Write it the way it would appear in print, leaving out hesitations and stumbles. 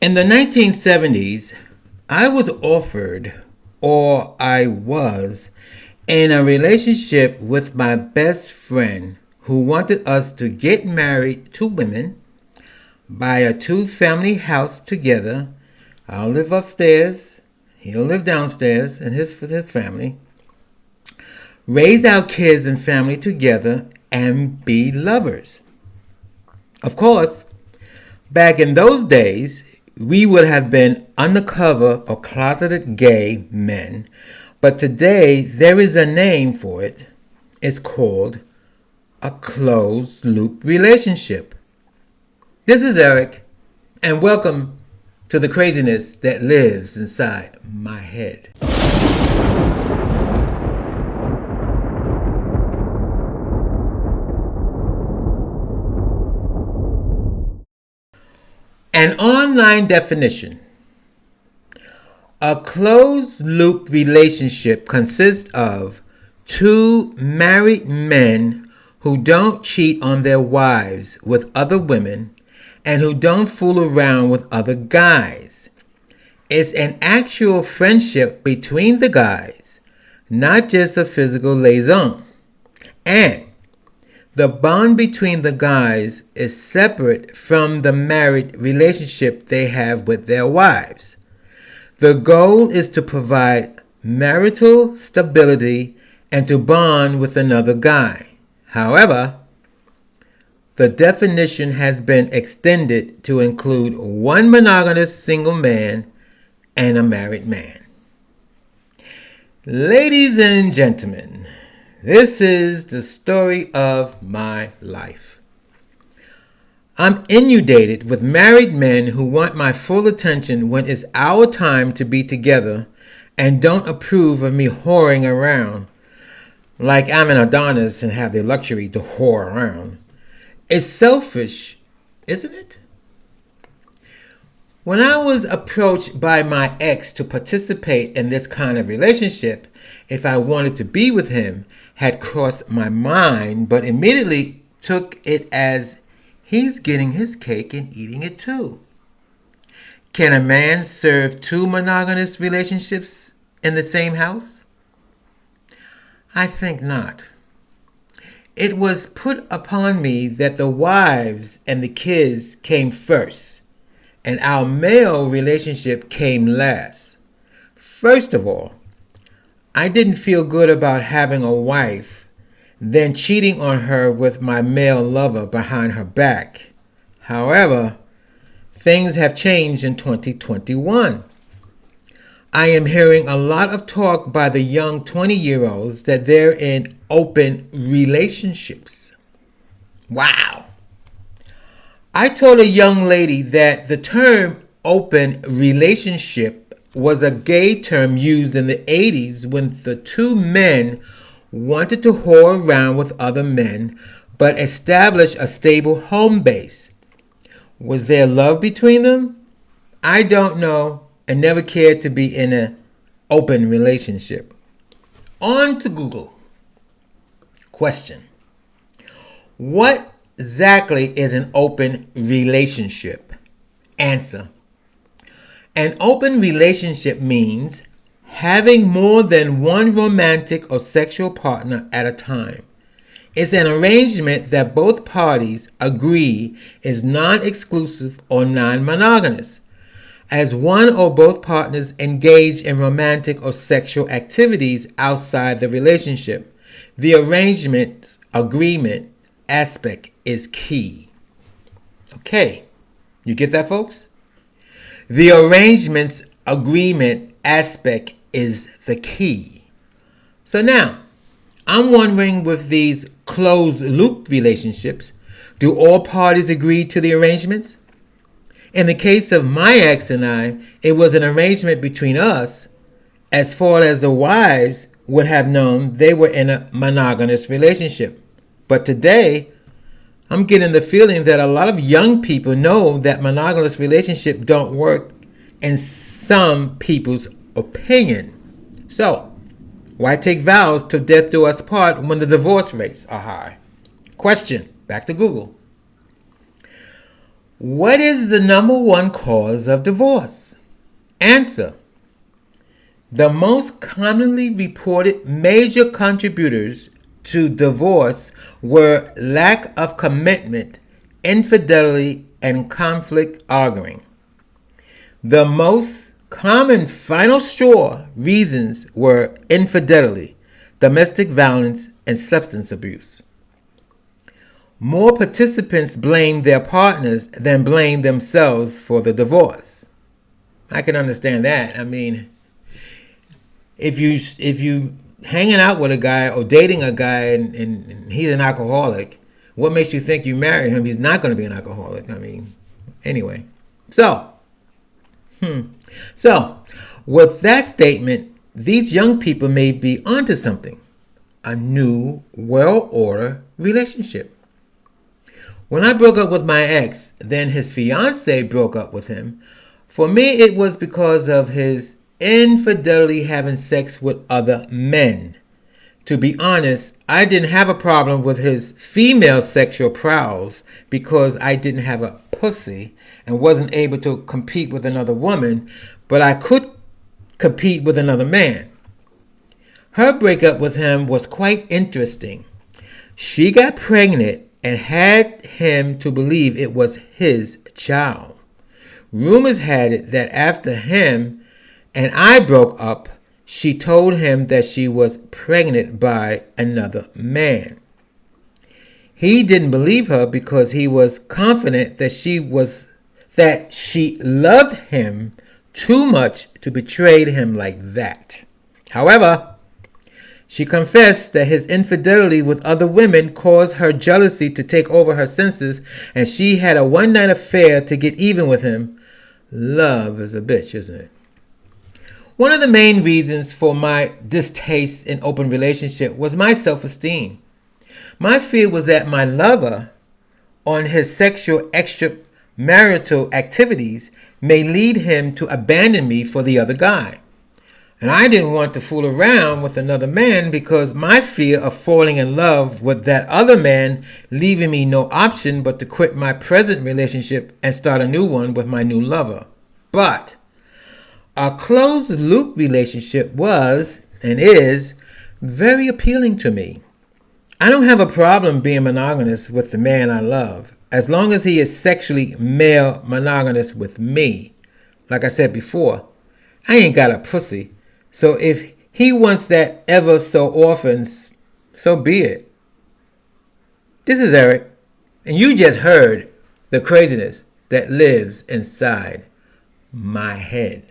In the 1970s, I was offered, or I was, in a relationship with my best friend who wanted us to get married to women, buy a two-family house together. I'll live upstairs, he'll live downstairs, and his family. Raise our kids and family together and be lovers. Of course, back in those days, we would have been undercover or closeted gay men, but today there is a name for it. It's called a closed loop relationship. This is Eric, and welcome to the craziness that lives inside my head. An online definition. A closed loop relationship consists of two married men who don't cheat on their wives with other women and who don't fool around with other guys. It's an actual friendship between the guys, not just a physical liaison. And the bond between the guys is separate from the married relationship they have with their wives. The goal is to provide marital stability and to bond with another guy. However, the definition has been extended to include one monogamous single man and a married man. Ladies and gentlemen, this is the story of my life. I'm inundated with married men who want my full attention when it's our time to be together and don't approve of me whoring around like I'm an Adonis and have the luxury to whore around. It's selfish, isn't it? When I was approached by my ex to participate in this kind of relationship, if I wanted to be with him had crossed my mind, but immediately took it as he's getting his cake and eating it too. Can a man serve two monogamous relationships in the same house? I think not. It was put upon me that the wives and the kids came first, and our male relationship came last. First of all, I didn't feel good about having a wife, then cheating on her with my male lover behind her back. However, things have changed in 2021. I am hearing a lot of talk by the young 20-year-olds that they're in open relationships. Wow. I told a young lady that the term open relationship was a gay term used in the 80s when the two men wanted to whore around with other men but establish a stable home base. Was there love between them? I don't know and never cared to be in an open relationship. On to Google. Question. What exactly is an open relationship? Answer. An open relationship means having more than one romantic or sexual partner at a time. It's an arrangement that both parties agree is non-exclusive or non-monogamous. As one or both partners engage in romantic or sexual activities outside the relationship, the arrangement's agreement aspect is key. Okay, you get that, folks? The arrangement's agreement aspect is the key. So now, I'm wondering with these closed loop relationships, do all parties agree to the arrangements? In the case of my ex and I, it was an arrangement between us as far as the wives would have known they were in a monogamous relationship. But today, I'm getting the feeling that a lot of young people know that monogamous relationships don't work in some people's opinion. So, why take vows till death do us part when the divorce rates are high? Question, back to Google. What is the number one cause of divorce? Answer. The most commonly reported major contributors to divorce were lack of commitment, infidelity, and conflict arguing. The most common final straw reasons were infidelity, domestic violence, and substance abuse. More participants blame their partners than blame themselves for the divorce. I can understand that. I mean, if you hanging out with a guy or dating a guy and he's an alcoholic, what makes you think you married him? He's not going to be an alcoholic. I mean, anyway. So, so with that statement, these young people may be onto something. A new, well-ordered relationship. When I broke up with my ex, then his fiance broke up with him. For me, it was because of his infidelity having sex with other men. To be honest, I didn't have a problem with his female sexual prowess because I didn't have a pussy and wasn't able to compete with another woman, but I could compete with another man. Her breakup with him was quite interesting. She got pregnant and had him to believe it was his child. Rumors had it that after him and I broke up, she told him that she was pregnant by another man. He didn't believe her because he was confident that she loved him too much to betray him like that. However, she confessed that his infidelity with other women caused her jealousy to take over her senses, and she had a one-night affair to get even with him. Love is a bitch, isn't it? One of the main reasons for my distaste in open relationship was my self-esteem. My fear was that my lover, on his sexual extramarital activities, may lead him to abandon me for the other guy. And I didn't want to fool around with another man because my fear of falling in love with that other man leaving me no option but to quit my present relationship and start a new one with my new lover. But a closed loop relationship was and is very appealing to me. I don't have a problem being monogamous with the man I love as long as he is sexually male monogamous with me. Like I said before, I ain't got a pussy. So if he wants that ever so often, so be it. This is Eric, and you just heard the craziness that lives inside my head.